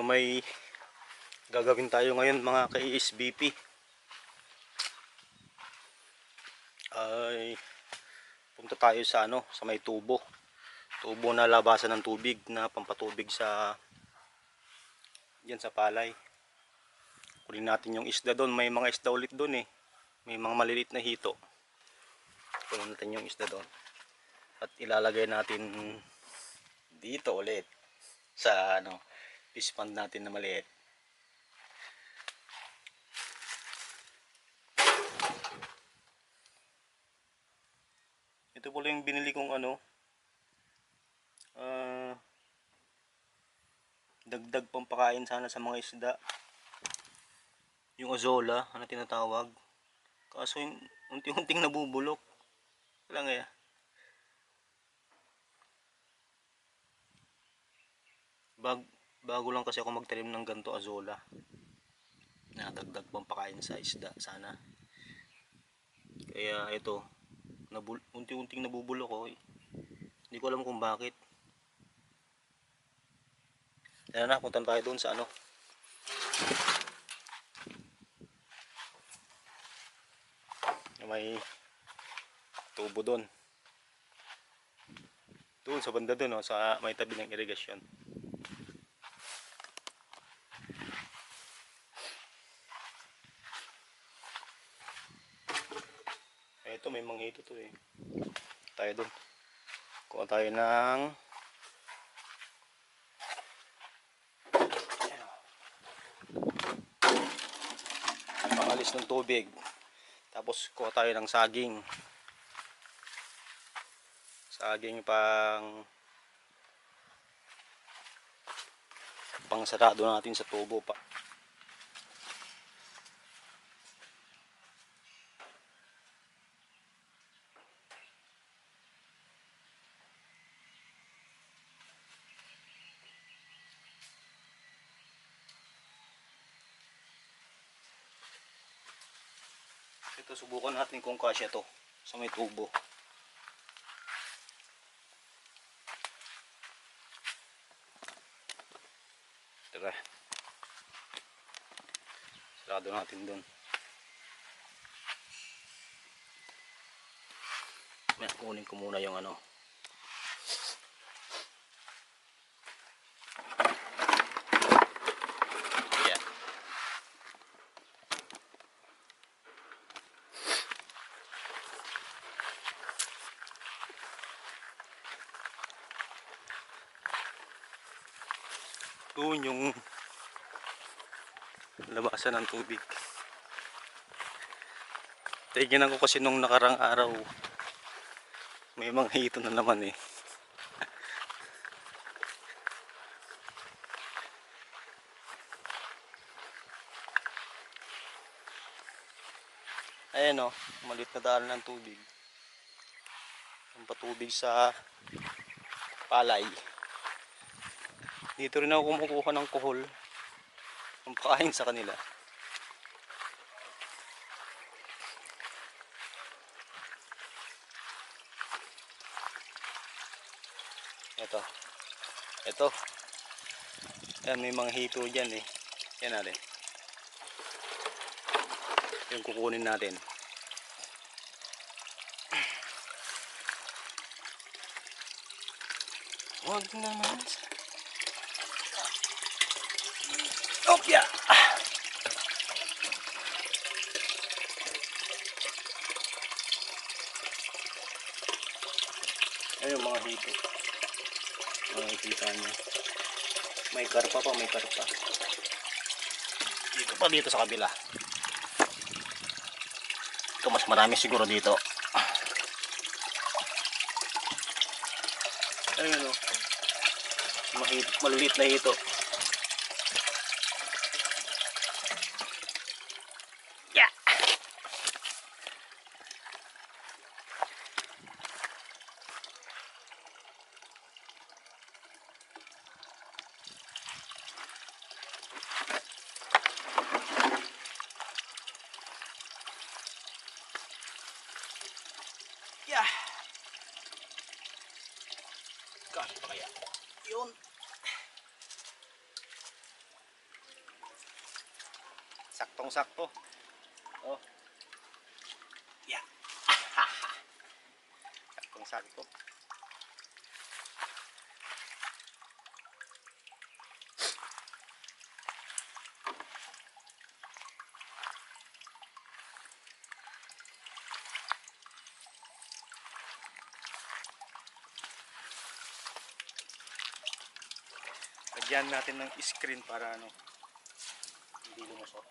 May gagawin tayo ngayon mga ka-ESBP. Ay punta tayo sa sa may tubo na labasan ng tubig na pampatubig sa diyan sa palay. Kunin natin yung isda doon, may mga isda ulit doon may mga maliliit na hito. Kunin natin yung isda doon at ilalagay natin dito ulit sa fish pond natin na maliit. Ito pala yung binili kong dagdag pampakain sana sa mga isda. Yung azola na tinatawag. Kaso yung unti-unting nabubulok. Wala nga. Bago lang kasi ako magtanim ng ganito azola. Na dagdag pampakain sa isda sana. Kaya ito, unti-unting nabubulok Hindi ko alam kung bakit. Kaya na, punta tayo doon sa may tubo doon. Doon sa banda doon sa may tabi ng irigasyon. Ito may manghito to Tayo doon. Kuha tayo ng pangalis ng tubig. Tapos kuha tayo ng saging. Saging pang sarado natin sa tubo pa. Ito, subukan natin kung kasya to sa may tubo. Tara. Sarado natin dun. Kunin ko muna yung Yan. Doon yung labasan ng tubig. Tignan ko kasi nung nakarang araw may mga hito na naman Ayan maliit na daan ng tubig. Ang patubig sa palay. Dito rin ako kumukuha ng kuhol. Ang pakain sa kanila. Ito. Ayan, may mga hito dyan Yan natin. Yung kukunin natin. Huwag naman. Opya! Ayun mga hito. Makikita nyo. May karpa pa, may karpa. Dito pa dito sa kabila. Ito mas marami siguro dito. Ayun maliliit na hito. Yeah. Yeah. Kasya pa kaya? Yun. Saktong sakto. Oh. Yeah. Saktong sakto. Lagyan natin ng screen para ano, hindi lumusot.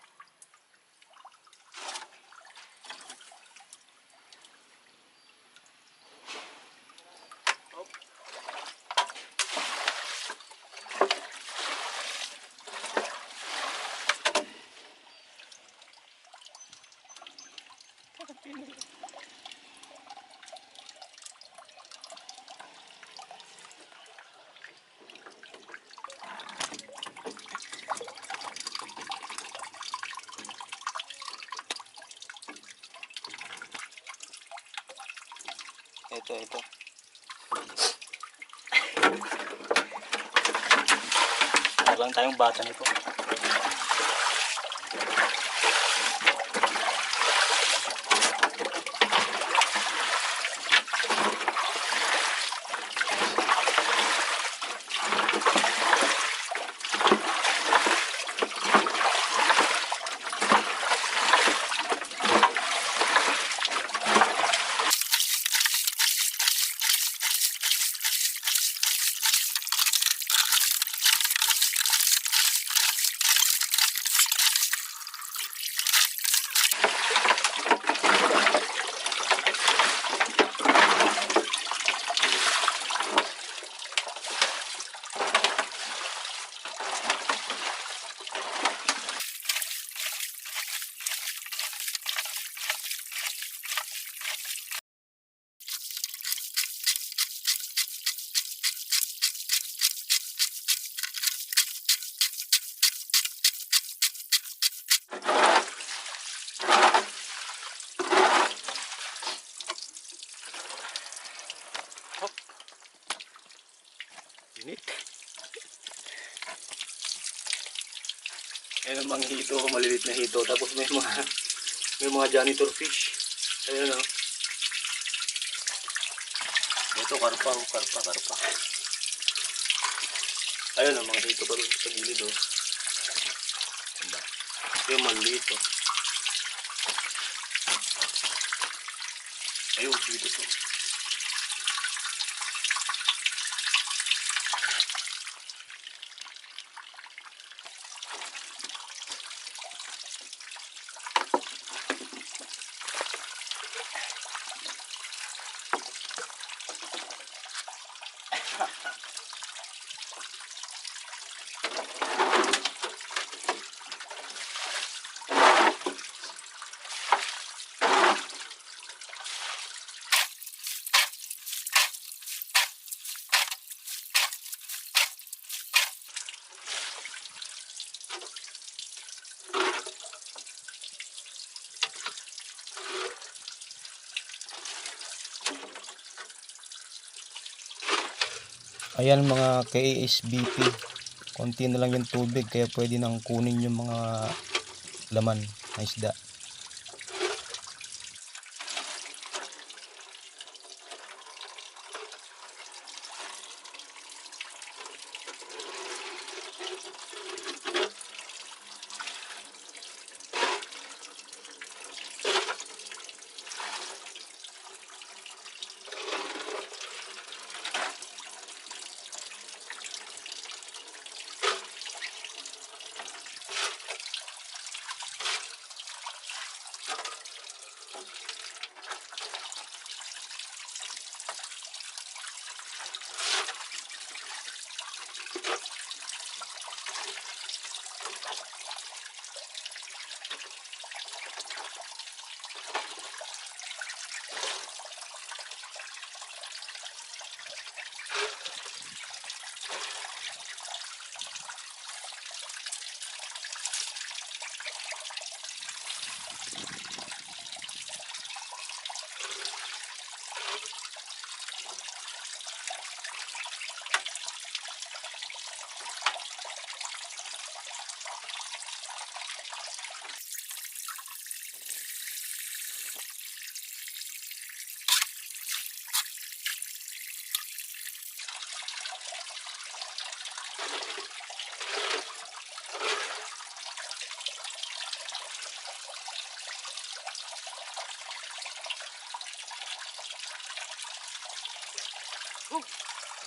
Ito. Lang tayong bata nito. Init. Ayan ang mga hito, maliliit na hito. Tapos may mga janitor fish. Ayan o. Ito karpa. Ayan ang mga hito pa doon sa gilid o. Diba? Yung maliliit o. Ayun, dito to. Ayan mga KSBP, konti na lang yung tubig kaya pwede nang kunin yung mga laman na isda.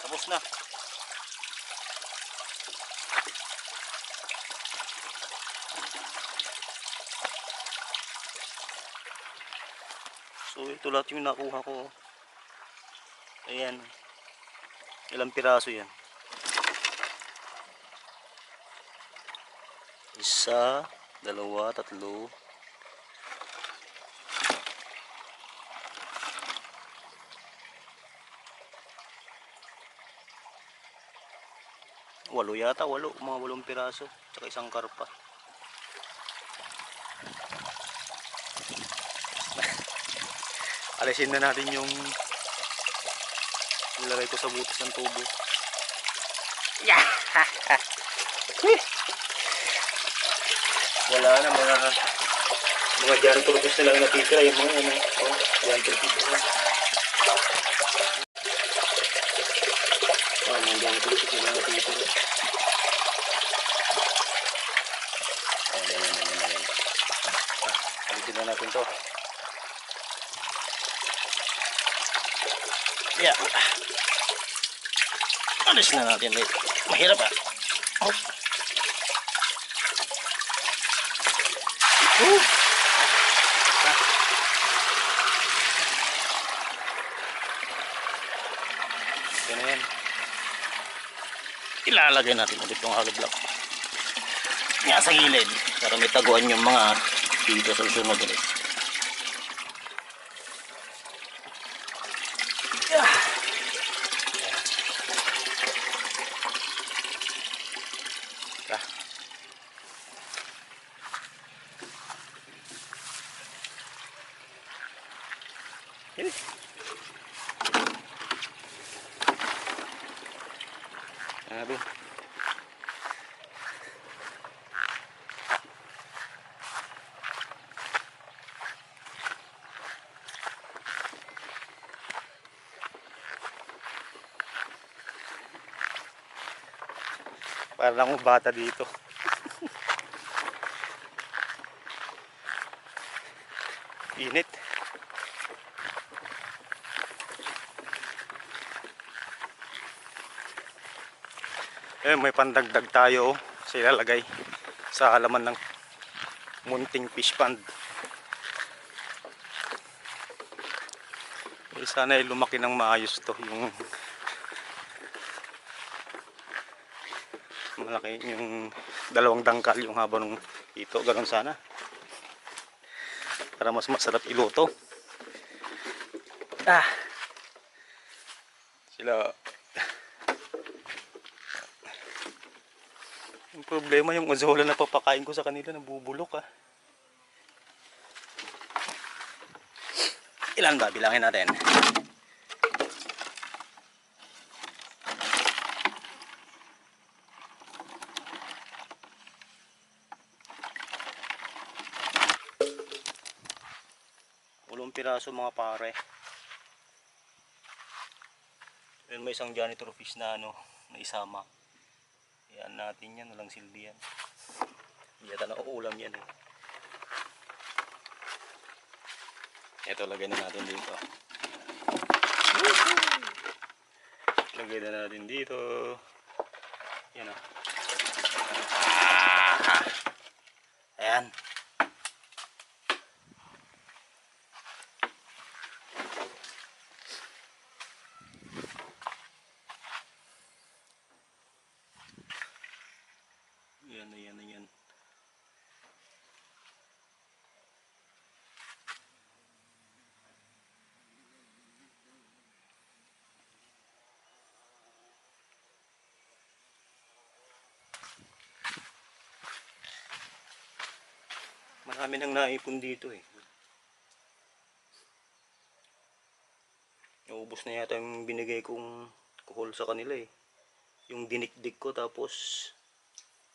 Tapos na. So ito lahat yung nakuha ko. Ayan. Ilang piraso yan? Isa, dalawa, tatlo. Walo yata, mga 8 piraso. Tsaka isang karpa. Alisin na natin yung nilagay ko sa butas ng tubo. Yeah! Wala na, mga dyan turbos na lang natitira, yung mga ano. Oh, dyan turbos na lang. Oh, mga dyan turbos na lang natitira. Ayan. Alisin na natin to. Yeah. Alis na natin. Mahirap ah. Oh. Yan na yan. Ilalagay natin ulit yung hollow block. Nga sa gilid. Para may taguan yung mga dito sa sunod ulit. Sabi. Para lang bata dito. Init. May pandagdag tayo sa ilalagay sa halaman ng munting fish pond. Sana ay lumaki ng maayos to, yung malaki, yung 2 dangkal yung haba ng ito, ganun sana para mas masarap iluto. Sila yung problema, yung azola na papakain ko sa kanila nabubulok Ilan ba? Bilangin natin. Walong piraso mga pare. Then may isang janitor fish na na isama. Yan natin yan, walang silbi yan. Hindi yata nauulam yan Ito, lagay na natin dito. Lagay na natin dito. Yan Ayan. Yan. Marami nang naipon dito Naubos na yata yung binigay kong kuhol sa kanila Yung dinikdik ko tapos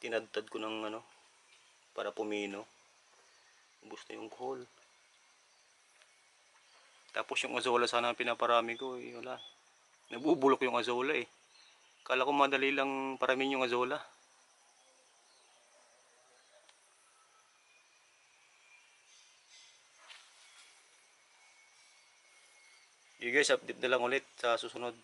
tinadtad ko ng para pumino. Ubos na yung kuhol. Tapos yung azola sana ang pinaparami ko wala. Nabubulok yung azola Kala ko madali lang paramin yung azola. Okay guys, update na lang ulit sa susunod.